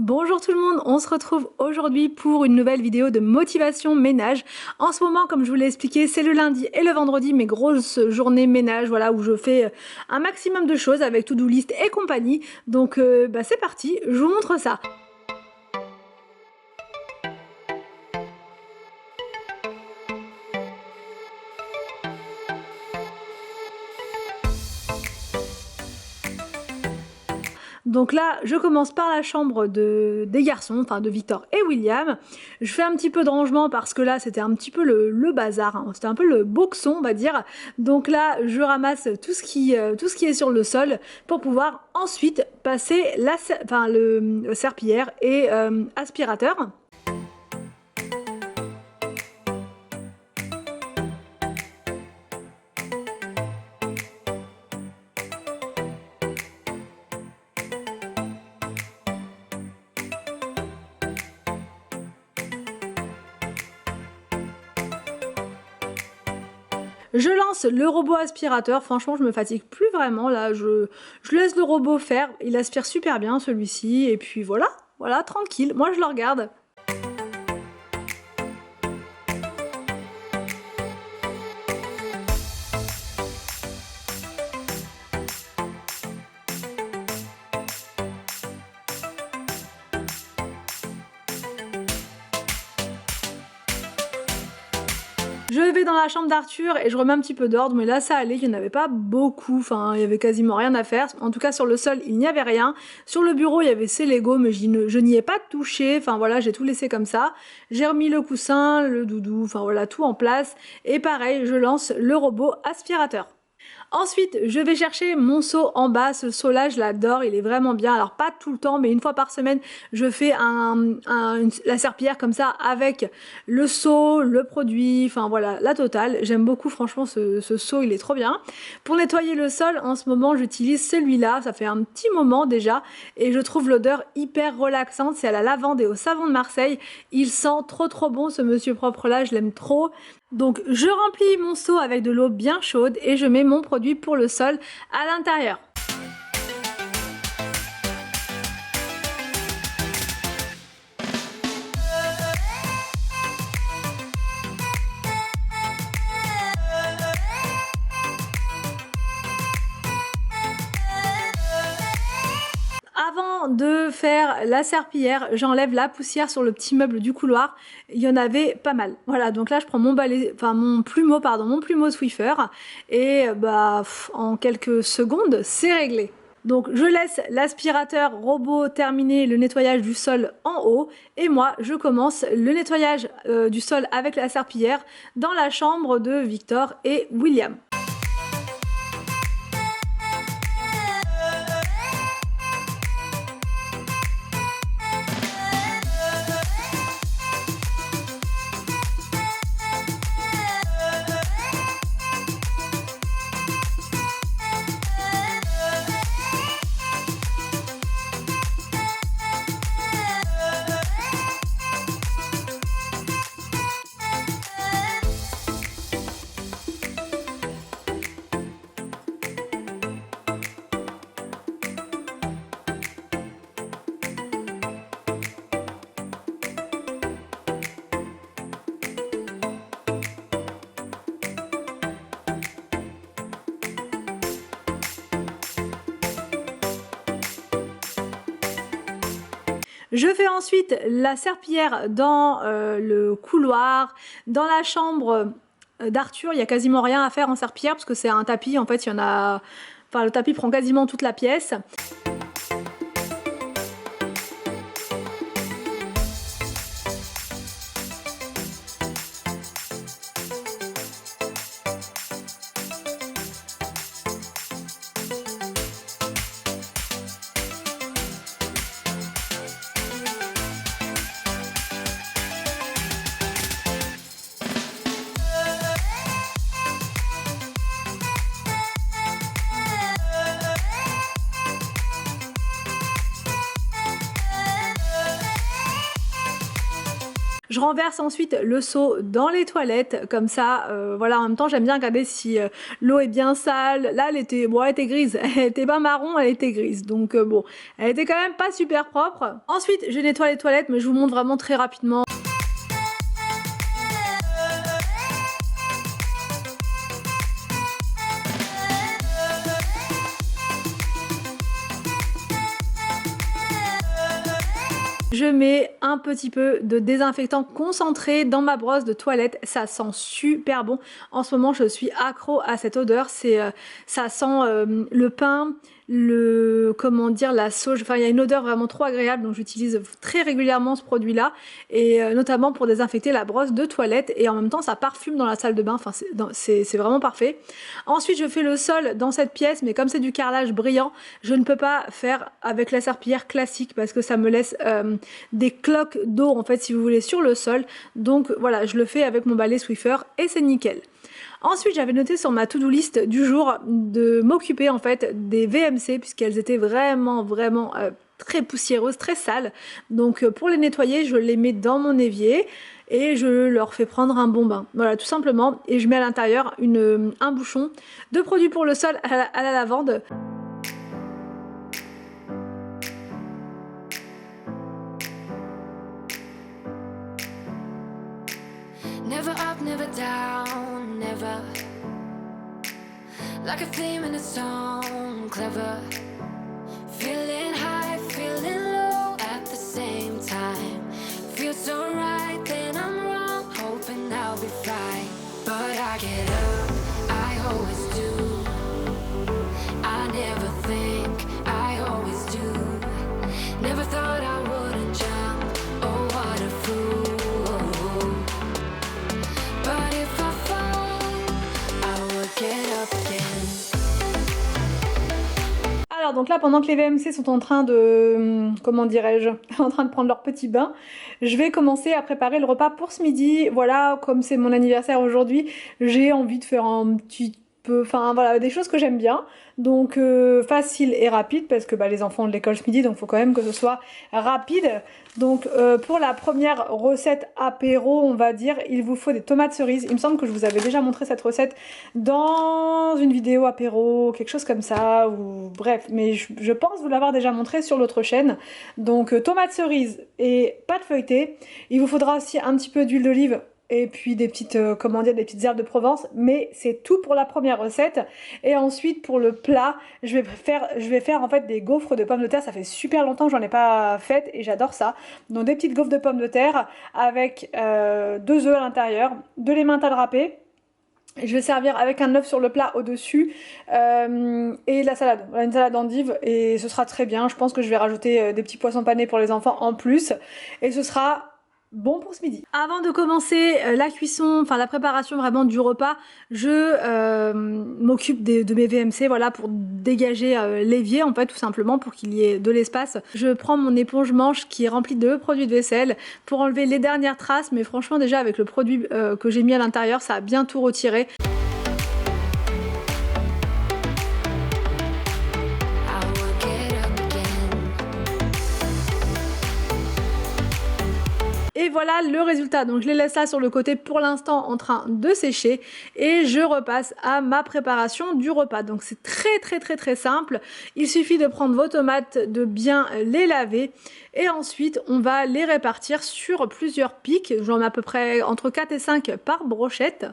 Bonjour tout le monde, on se retrouve aujourd'hui pour une nouvelle vidéo de motivation ménage. En ce moment, comme je vous l'ai expliqué, c'est le lundi et le vendredi, mes grosses journées ménage, voilà, où je fais un maximum de choses avec to-do list et compagnie. Donc c'est parti, je vous montre ça. Donc là, je commence par la chambre des garçons, enfin de Victor et William. Je fais un petit peu de rangement parce que là, c'était un petit peu le bazar, hein. C'était un peu le boxon, on va dire. Donc là, je ramasse tout ce qui est sur le sol pour pouvoir ensuite passer le serpillière et aspirateur. Je lance le robot aspirateur, franchement je me fatigue plus vraiment, là je laisse le robot faire, il aspire super bien celui-ci, et puis voilà, tranquille, moi je le regarde. Je vais dans la chambre d'Arthur et je remets un petit peu d'ordre, mais là ça allait, il n'y en avait pas beaucoup, enfin il y avait quasiment rien à faire. En tout cas sur le sol il n'y avait rien. Sur le bureau il y avait ses Lego, mais je n'y ai pas touché, enfin voilà, j'ai tout laissé comme ça. J'ai remis le coussin, le doudou, enfin voilà, tout en place. Et pareil, je lance le robot aspirateur. Ensuite, je vais chercher mon seau en bas. Ce seau-là, je l'adore, il est vraiment bien. Alors pas tout le temps, mais une fois par semaine, je fais la serpillière comme ça avec le seau, le produit, enfin voilà, la totale. J'aime beaucoup, franchement, ce seau, il est trop bien. Pour nettoyer le sol, en ce moment, j'utilise celui-là. Ça fait un petit moment déjà et je trouve l'odeur hyper relaxante. C'est à la lavande et au savon de Marseille. Il sent trop bon ce monsieur propre-là, je l'aime trop. Donc je remplis mon seau avec de l'eau bien chaude et je mets mon produit pour le sol à l'intérieur. Avant de faire la serpillière, j'enlève la poussière sur le petit meuble du couloir. Il y en avait pas mal. Voilà, donc là je prends mon plumeau Swiffer et en quelques secondes, c'est réglé. Donc je laisse l'aspirateur robot terminer le nettoyage du sol en haut et moi je commence le nettoyage du sol avec la serpillière dans la chambre de Victor et William. Je fais ensuite la serpillière dans le couloir, dans la chambre d'Arthur. Il n'y a quasiment rien à faire en serpillière parce que c'est un tapis. En fait, il y en a. Enfin, le tapis prend quasiment toute la pièce. Je renverse ensuite le seau dans les toilettes, comme ça, voilà, en même temps j'aime bien regarder si l'eau est bien sale. Là elle était, bon, elle était grise, elle était pas marron, elle était grise, donc bon, elle était quand même pas super propre. Ensuite je nettoie les toilettes, mais je vous montre vraiment très rapidement. Je mets un petit peu de désinfectant concentré dans ma brosse de toilette, ça sent super bon. En ce moment je suis accro à cette odeur, ça sent le pain, comment dire, la sauge, enfin il y a une odeur vraiment trop agréable, donc j'utilise très régulièrement ce produit là, et notamment pour désinfecter la brosse de toilette, et en même temps ça parfume dans la salle de bain, enfin c'est vraiment parfait. Ensuite je fais le sol dans cette pièce, mais comme c'est du carrelage brillant, je ne peux pas faire avec la serpillière classique parce que ça me laisse des cloques d'eau en fait si vous voulez sur le sol, donc voilà, je le fais avec mon balai Swiffer et c'est nickel. Ensuite j'avais noté sur ma to-do list du jour de m'occuper en fait des VMC puisqu'elles étaient vraiment très poussiéreuses, très sales, donc pour les nettoyer je les mets dans mon évier et je leur fais prendre un bon bain, voilà tout simplement, et je mets à l'intérieur un bouchon de produit pour le sol à la lavande. Never up, never down, never like a theme in a song, clever. Feeling high, feeling low at the same time. Feels so right, then I'm wrong, hoping I'll be fine. But I get up, I always do. I never think, I always do. Never thought I wouldn't jump, oh what a fool. Alors donc là pendant que les VMC sont en train de, comment dirais-je, en train de prendre leur petit bain, je vais commencer à préparer le repas pour ce midi. Voilà, comme c'est mon anniversaire aujourd'hui, j'ai envie de faire un petit peu, enfin voilà, des choses que j'aime bien, donc facile et rapide parce que les enfants ont de l'école ce midi, donc il faut quand même que ce soit rapide. Donc pour la première recette apéro, on va dire, il vous faut des tomates cerises. Il me semble que je vous avais déjà montré cette recette dans une vidéo apéro, quelque chose comme ça, ou bref, mais je pense vous l'avoir déjà montré sur l'autre chaîne. Donc tomates cerises et pâte feuilletée. Il vous faudra aussi un petit peu d'huile d'olive et puis des petites, comment dire, des petites herbes de Provence, mais c'est tout pour la première recette. Et ensuite pour le plat, je vais faire en fait des gaufres de pommes de terre. Ça fait super longtemps que j'en ai pas fait et j'adore ça. Donc des petites gaufres de pommes de terre avec 2 œufs à l'intérieur, de l'emmental râpé. Je vais servir avec un œuf sur le plat au-dessus et la salade, voilà, une salade endive, et ce sera très bien. Je pense que je vais rajouter des petits poissons panés pour les enfants en plus, et ce sera bon pour ce midi. Avant de commencer la cuisson, enfin la préparation vraiment du repas, je m'occupe de mes VMC, voilà, pour dégager l'évier en fait, tout simplement, pour qu'il y ait de l'espace. Je prends mon éponge manche qui est remplie de produits de vaisselle pour enlever les dernières traces, mais franchement déjà avec le produit que j'ai mis à l'intérieur, ça a bien tout retiré. Et voilà le résultat, donc je les laisse là sur le côté pour l'instant en train de sécher et je repasse à ma préparation du repas. Donc c'est très simple, il suffit de prendre vos tomates, de bien les laver et ensuite on va les répartir sur plusieurs pics, j'en mets à peu près entre 4 et 5 par brochette.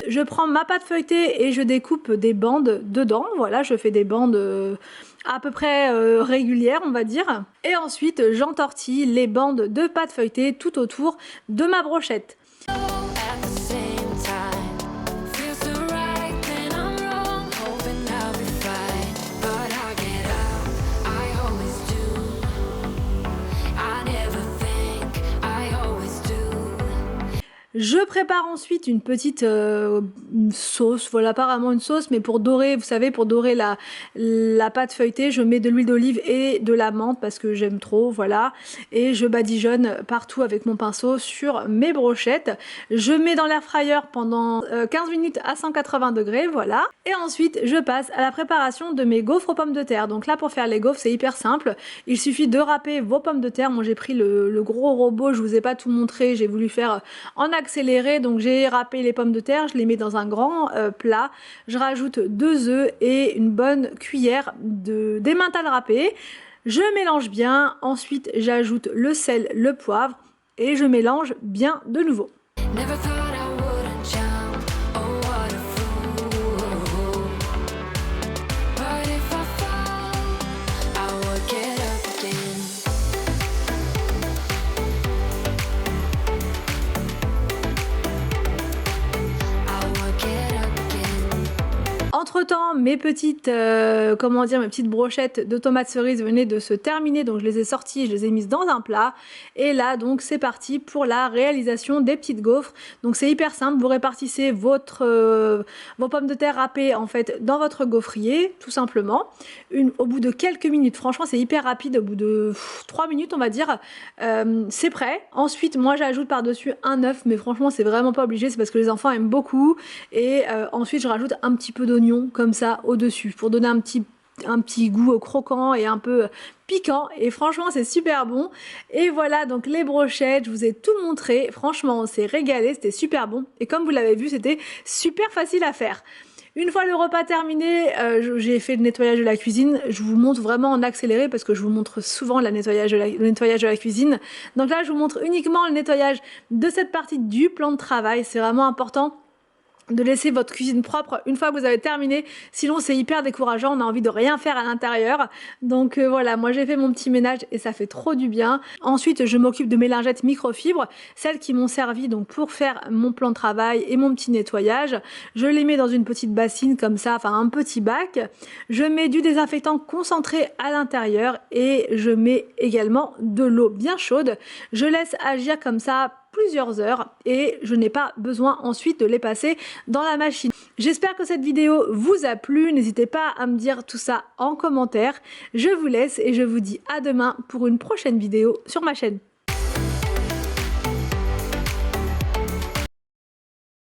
Je prends ma pâte feuilletée et je découpe des bandes dedans, voilà, je fais des bandes à peu près régulières on va dire. Et ensuite j'entortille les bandes de pâte feuilletée tout autour de ma brochette. Je prépare ensuite une petite une sauce, voilà, apparemment une sauce, mais pour dorer, vous savez, pour dorer la pâte feuilletée, je mets de l'huile d'olive et de la menthe parce que j'aime trop, voilà. Et je badigeonne partout avec mon pinceau sur mes brochettes. Je mets dans l'air fryer pendant 15 minutes à 180 degrés, voilà. Et ensuite, je passe à la préparation de mes gaufres aux pommes de terre. Donc là, pour faire les gaufres, c'est hyper simple. Il suffit de râper vos pommes de terre. Moi, j'ai pris le gros robot, je vous ai pas tout montré, j'ai voulu faire en accéléré, donc j'ai râpé les pommes de terre, je les mets dans un grand plat, je rajoute 2 œufs et une bonne cuillère d'emmental râpé, je mélange bien, ensuite j'ajoute le sel, le poivre et je mélange bien de nouveau. Never thought I wouldn't jump. Oh, what a fool. But if I fall, I would get up again. I would get up again. Entre-temps, mes petites, comment dire, mes petites brochettes de tomates cerises venaient de se terminer, donc je les ai sorties, je les ai mises dans un plat. Et là, donc, c'est parti pour la réalisation des petites gaufres. Donc, c'est hyper simple, vous répartissez vos pommes de terre râpées, en fait, dans votre gaufrier, tout simplement. Au bout de quelques minutes, franchement, c'est hyper rapide, au bout de 3 minutes, on va dire, c'est prêt. Ensuite, moi, j'ajoute par-dessus un œuf, mais franchement, c'est vraiment pas obligé, c'est parce que les enfants aiment beaucoup. Et ensuite, je rajoute un petit peu d'oignon comme ça au-dessus pour donner un petit goût croquant et un peu piquant, et franchement c'est super bon. Et voilà, donc les brochettes, je vous ai tout montré, franchement on s'est régalé, c'était super bon et comme vous l'avez vu, c'était super facile à faire. Une fois le repas terminé, j'ai fait le nettoyage de la cuisine. Je vous montre vraiment en accéléré parce que je vous montre souvent le nettoyage de la cuisine. Donc là, je vous montre uniquement le nettoyage de cette partie du plan de travail. C'est vraiment important de laisser votre cuisine propre une fois que vous avez terminé, sinon c'est hyper décourageant, on a envie de rien faire à l'intérieur. Donc voilà, moi j'ai fait mon petit ménage et ça fait trop du bien. Ensuite je m'occupe de mes lingettes microfibres, celles qui m'ont servi donc pour faire mon plan de travail et mon petit nettoyage. Je les mets dans une petite bassine comme ça, enfin un petit bac. Je mets du désinfectant concentré à l'intérieur et je mets également de l'eau bien chaude. Je laisse agir comme ça plusieurs heures et je n'ai pas besoin ensuite de les passer dans la machine. J'espère que cette vidéo vous a plu, n'hésitez pas à me dire tout ça en commentaire. Je vous laisse et je vous dis à demain pour une prochaine vidéo sur ma chaîne.